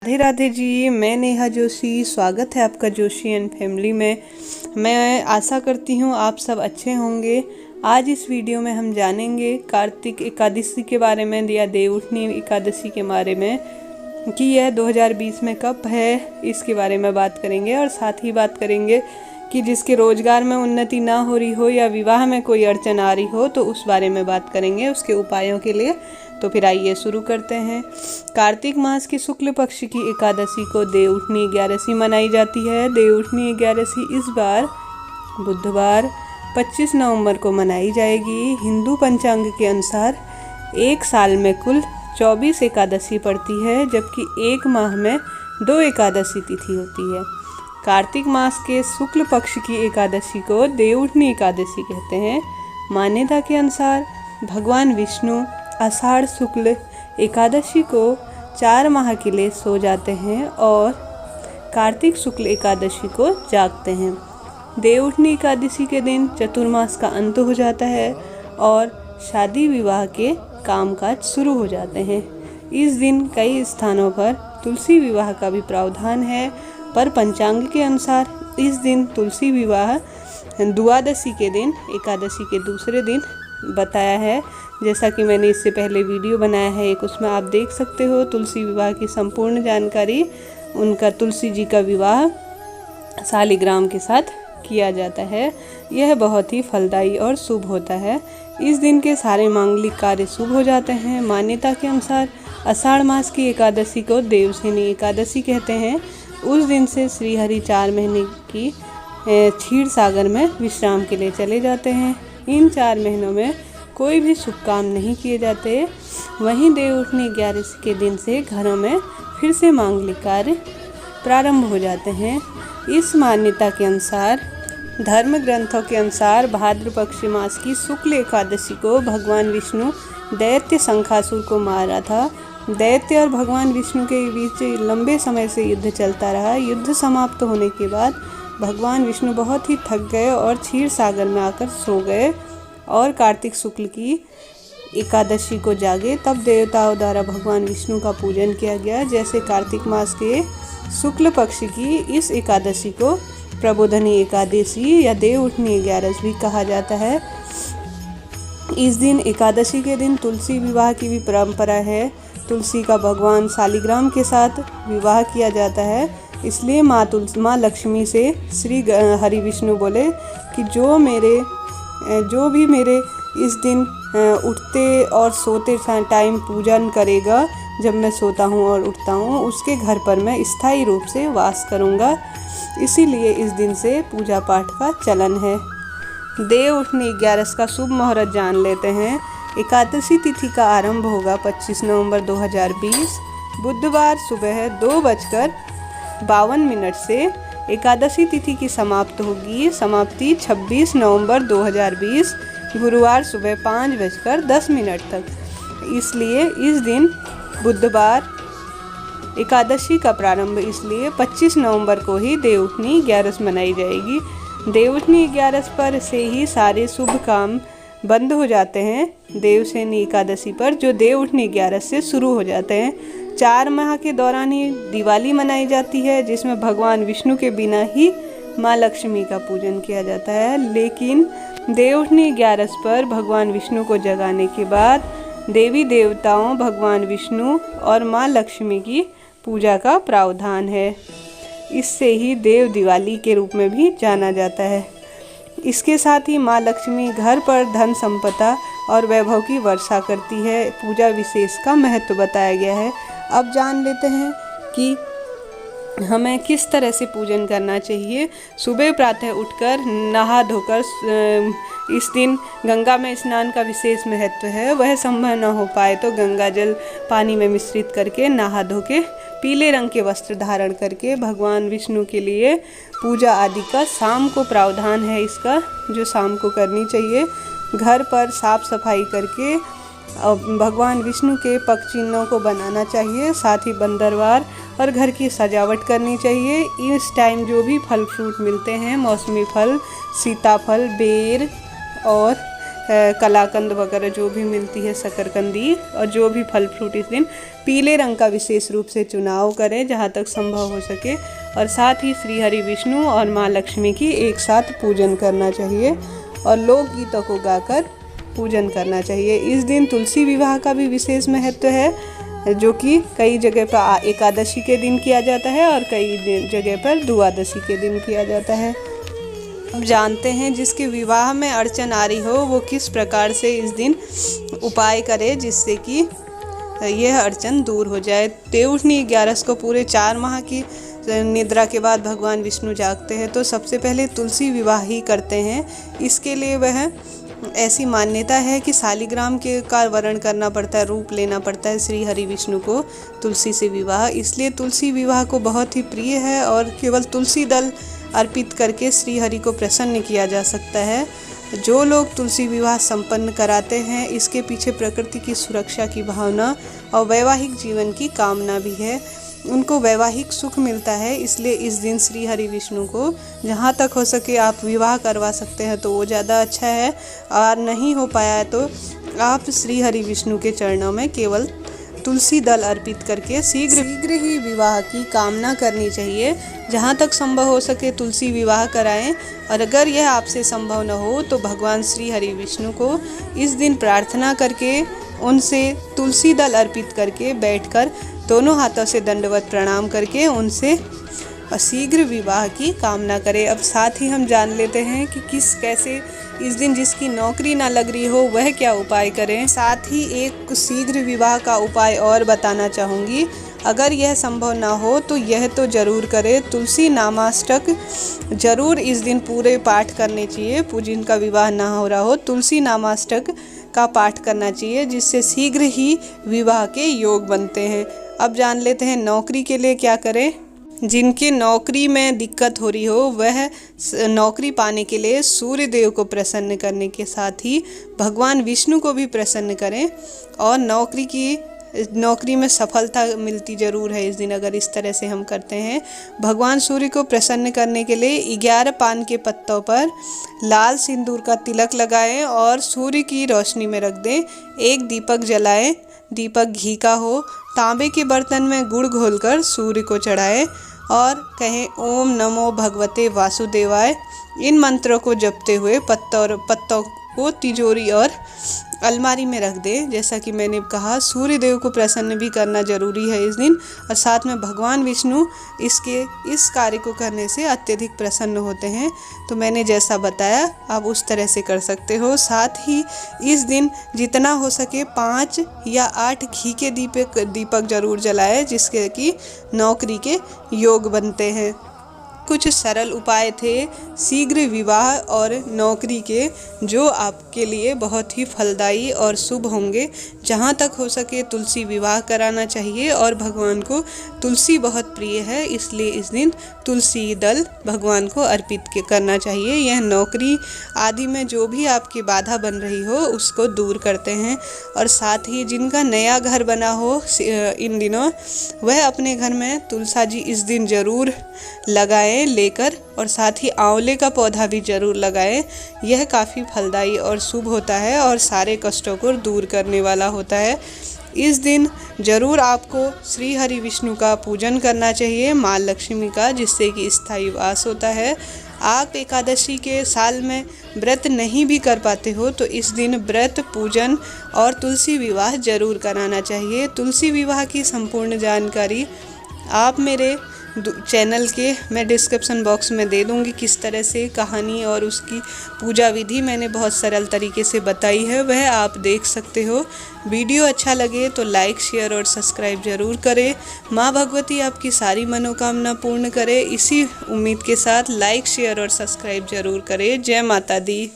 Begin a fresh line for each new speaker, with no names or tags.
राधे राधे जी। मैं नेहा जोशी, स्वागत है आपका जोशी एंड फैमिली में। मैं आशा करती हूँ आप सब अच्छे होंगे। आज इस वीडियो में हम जानेंगे कार्तिक एकादशी के बारे में या देवउठनी एकादशी के बारे में कि यह 2020 में कब है, इसके बारे में बात करेंगे। और साथ ही बात करेंगे कि जिसके रोजगार में उन्नति ना हो रही हो या विवाह में कोई अड़चन आ रही हो तो उस बारे में बात करेंगे, उसके उपायों के लिए। तो फिर आइए शुरू करते हैं। कार्तिक मास की शुक्ल पक्ष की एकादशी को देवउठनी एकादशी मनाई जाती है। देवउठनी एकादशी इस बार बुधवार 25 नवंबर को मनाई जाएगी। हिंदू पंचांग के अनुसार एक साल में कुल 24 एकादशी पड़ती है, जबकि एक माह में 2 एकादशी तिथि होती है। कार्तिक मास के शुक्ल पक्ष की एकादशी को देवउठनी एकादशी कहते हैं। मान्यता के अनुसार भगवान विष्णु आषाढ़ शुक्ल एकादशी को 4 माह के लिए सो जाते हैं और कार्तिक शुक्ल एकादशी को जागते हैं। देवउठनी एकादशी के दिन चतुर्मास का अंत हो जाता है और शादी विवाह के कामकाज शुरू हो जाते हैं। इस दिन कई स्थानों पर तुलसी विवाह का भी प्रावधान है, पर पंचांग के अनुसार इस दिन तुलसी विवाह द्वादशी के दिन, एकादशी के दूसरे दिन बताया है। जैसा कि मैंने इससे पहले वीडियो बनाया है एक, उसमें आप देख सकते हो तुलसी विवाह की संपूर्ण जानकारी। उनका तुलसी जी का विवाह शालिग्राम के साथ किया जाता है। यह बहुत ही फलदायी और शुभ होता है। इस दिन के सारे मांगलिक कार्य शुभ हो जाते हैं। मान्यता के अनुसार आषाढ़ मास की एकादशी को देवसेनी एकादशी कहते हैं। उस दिन से श्रीहरि 4 महीने की क्षीर सागर में विश्राम के लिए चले जाते हैं। इन 4 महीनों में कोई भी शुभ काम नहीं किए जाते। वहीं देवउठनी एकादशी के दिन से घरों में फिर से मांगलिक कार्य प्रारंभ हो जाते हैं। इस मान्यता के अनुसार धर्म ग्रंथों के अनुसार भाद्र पक्ष मास की शुक्ल एकादशी को भगवान विष्णु दैत्य शंखासुर को मारा था। दैत्य और भगवान विष्णु के बीच लंबे समय से युद्ध चलता रहा। युद्ध समाप्त होने के बाद भगवान विष्णु बहुत ही थक गए और क्षीर सागर में आकर सो गए और कार्तिक शुक्ल की एकादशी को जागे। तब देवताओं द्वारा भगवान विष्णु का पूजन किया गया। जैसे कार्तिक मास के शुक्ल पक्ष की इस एकादशी को प्रबोधनी एकादशी या देवउठनी एकादशी भी कहा जाता है। इस दिन एकादशी के दिन तुलसी विवाह की भी परंपरा है। तुलसी का भगवान शालिग्राम के साथ विवाह किया जाता है। इसलिए माँ लक्ष्मी से श्री हरि विष्णु बोले कि जो भी मेरे इस दिन उठते और सोते टाइम पूजन करेगा, जब मैं सोता हूँ और उठता हूँ, उसके घर पर मैं स्थायी रूप से वास करूँगा। इसीलिए इस दिन से पूजा पाठ का चलन है। देवउठनी एकादशी का शुभ मुहूर्त जान लेते हैं। एकादशी तिथि का आरंभ होगा 25 नवंबर 2020 बुधवार सुबह 2:52 से। एकादशी तिथि की समाप्त होगी। समाप्ति 26 नवंबर 2020 गुरुवार सुबह 5:10 तक। इसलिए इस दिन बुधवार एकादशी का प्रारंभ इसलिए 25 नवंबर को ही देवउठनी एकादशी मनाई जाएगी। देवउठनी एकादशी पर से ही सारे शुभ काम बंद हो जाते हैं। देवसेनी एकादशी पर जो देवउठनी एकादशी से शुरू हो जाते हैं। 4 माह के दौरान ही दिवाली मनाई जाती है, जिसमें भगवान विष्णु के बिना ही माँ लक्ष्मी का पूजन किया जाता है। लेकिन देवउठनी एकादशी पर भगवान विष्णु को जगाने के बाद देवी देवताओं, भगवान विष्णु और माँ लक्ष्मी की पूजा का प्रावधान है। इससे ही देव दिवाली के रूप में भी जाना जाता है। इसके साथ ही माँ लक्ष्मी घर पर धन संपदा और वैभव की वर्षा करती है। पूजा विशेष का महत्व बताया गया है। अब जान लेते हैं कि हमें किस तरह से पूजन करना चाहिए। सुबह प्रातः उठकर नहा धोकर इस दिन गंगा में स्नान का विशेष महत्व है। वह संभव न हो पाए तो गंगा जल पानी में मिश्रित करके नहा धो के पीले रंग के वस्त्र धारण करके भगवान विष्णु के लिए पूजा आदि का शाम को प्रावधान है, इसका जो शाम को करनी चाहिए। घर पर साफ सफाई करके भगवान विष्णु के पग चिन्हों को बनाना चाहिए। साथ ही बंदरवार और घर की सजावट करनी चाहिए। इस टाइम जो भी फल फ्रूट मिलते हैं, मौसमी फल, सीताफल, बेर और कलाकंद वगैरह जो भी मिलती है, शकरकंदी और जो भी फल फ्रूट, इस दिन पीले रंग का विशेष रूप से चुनाव करें जहाँ तक संभव हो सके। और साथ ही श्री हरि विष्णु और माँ लक्ष्मी की एक साथ पूजन करना चाहिए और लोकगीतों को गाकर पूजन करना चाहिए। इस दिन तुलसी विवाह का भी विशेष महत्व है, जो कि कई जगह पर एकादशी के दिन किया जाता है और कई जगह पर द्वादशी के दिन किया जाता है। अब जानते हैं जिसके विवाह में अड़चन आ रही हो वो किस प्रकार से इस दिन उपाय करे जिससे कि यह अड़चन दूर हो जाए। देवउठनी 11 को पूरे 4 माह की निद्रा के बाद भगवान विष्णु जागते हैं, तो सबसे पहले तुलसी विवाह ही करते हैं। इसके लिए वह ऐसी मान्यता है कि शालिग्राम के का वर्ण करना पड़ता है, रूप लेना पड़ता है श्री हरि विष्णु को तुलसी से विवाह। इसलिए तुलसी विवाह को बहुत ही प्रिय है और केवल तुलसी दल अर्पित करके श्री हरि को प्रसन्न किया जा सकता है। जो लोग तुलसी विवाह संपन्न कराते हैं, इसके पीछे प्रकृति की सुरक्षा की भावना और वैवाहिक जीवन की कामना भी है। उनको वैवाहिक सुख मिलता है, इसलिए इस दिन श्री हरि विष्णु को जहाँ तक हो सके आप विवाह करवा सकते हैं तो वो ज़्यादा अच्छा है। और नहीं हो पाया है तो आप श्री हरि विष्णु के चरणों में केवल तुलसी दल अर्पित करके शीघ्र ही विवाह की कामना करनी चाहिए। जहाँ तक संभव हो सके तुलसी विवाह कराएं, और अगर यह आपसे संभव न हो तो भगवान श्री हरि विष्णु को इस दिन प्रार्थना करके उनसे तुलसी दल अर्पित करके बैठकर दोनों हाथों से दंडवत प्रणाम करके उनसे शीघ्र विवाह की कामना करें। अब साथ ही हम जान लेते हैं कि कैसे इस दिन जिसकी नौकरी ना लग रही हो वह क्या उपाय करें। साथ ही एक शीघ्र विवाह का उपाय और बताना चाहूँगी। अगर यह संभव ना हो तो यह तो ज़रूर करें, तुलसी नामाष्टक जरूर इस दिन पूरे पाठ करने चाहिए। जिनका विवाह ना हो रहा हो तुलसी नामाष्टक का पाठ करना चाहिए, जिससे शीघ्र ही विवाह के योग बनते हैं। अब जान लेते हैं नौकरी के लिए क्या करें। जिनके नौकरी में दिक्कत हो रही हो वह नौकरी पाने के लिए सूर्य देव को प्रसन्न करने के साथ ही भगवान विष्णु को भी प्रसन्न करें, और नौकरी में सफलता मिलती ज़रूर है इस दिन अगर इस तरह से हम करते हैं। भगवान सूर्य को प्रसन्न करने के लिए 11 पान के पत्तों पर लाल सिंदूर का तिलक लगाएं और सूर्य की रोशनी में रख दें। एक दीपक जलाएं, दीपक घी का हो, तांबे के बर्तन में गुड़ घोलकर सूर्य को चढ़ाएं और कहें ओम नमो भगवते वासुदेवाय। इन मंत्रों को जपते हुए पत्तों को तिजोरी और अलमारी में रख दें। जैसा कि मैंने कहा सूर्य देव को प्रसन्न भी करना जरूरी है इस दिन, और साथ में भगवान विष्णु इस कार्य को करने से अत्यधिक प्रसन्न होते हैं। तो मैंने जैसा बताया आप उस तरह से कर सकते हो। साथ ही इस दिन जितना हो सके 5 या 8 घी के दीपक जरूर जलाएं, जिसके कि नौकरी के योग बनते हैं। कुछ सरल उपाय थे शीघ्र विवाह और नौकरी के, जो आपके लिए बहुत ही फलदायी और शुभ होंगे। जहाँ तक हो सके तुलसी विवाह कराना चाहिए, और भगवान को तुलसी बहुत प्रिय है, इसलिए इस दिन तुलसी दल भगवान को अर्पित करना चाहिए। यह नौकरी आदि में जो भी आपकी बाधा बन रही हो उसको दूर करते हैं। और साथ ही जिनका नया घर बना हो इन दिनों, वह अपने घर में तुलसा जी इस दिन ज़रूर लगाएं लेकर, और साथ ही आंवले का पौधा भी जरूर लगाएं। यह काफ़ी फलदायी और शुभ होता है और सारे कष्टों को दूर करने वाला होता है। इस दिन जरूर आपको श्री हरि विष्णु का पूजन करना चाहिए, माँ लक्ष्मी का, जिससे कि स्थायी वास होता है। आप एकादशी के साल में व्रत नहीं भी कर पाते हो तो इस दिन व्रत, पूजन और तुलसी विवाह जरूर कराना चाहिए। तुलसी विवाह की संपूर्ण जानकारी आप मेरे चैनल के मैं डिस्क्रिप्शन बॉक्स में दे दूंगी। किस तरह से कहानी और उसकी पूजा विधि मैंने बहुत सरल तरीके से बताई है, वह आप देख सकते हो। वीडियो अच्छा लगे तो लाइक, शेयर और सब्सक्राइब जरूर करें। माँ भगवती आपकी सारी मनोकामना पूर्ण करे, इसी उम्मीद के साथ लाइक, शेयर और सब्सक्राइब जरूर करें। जय माता दी।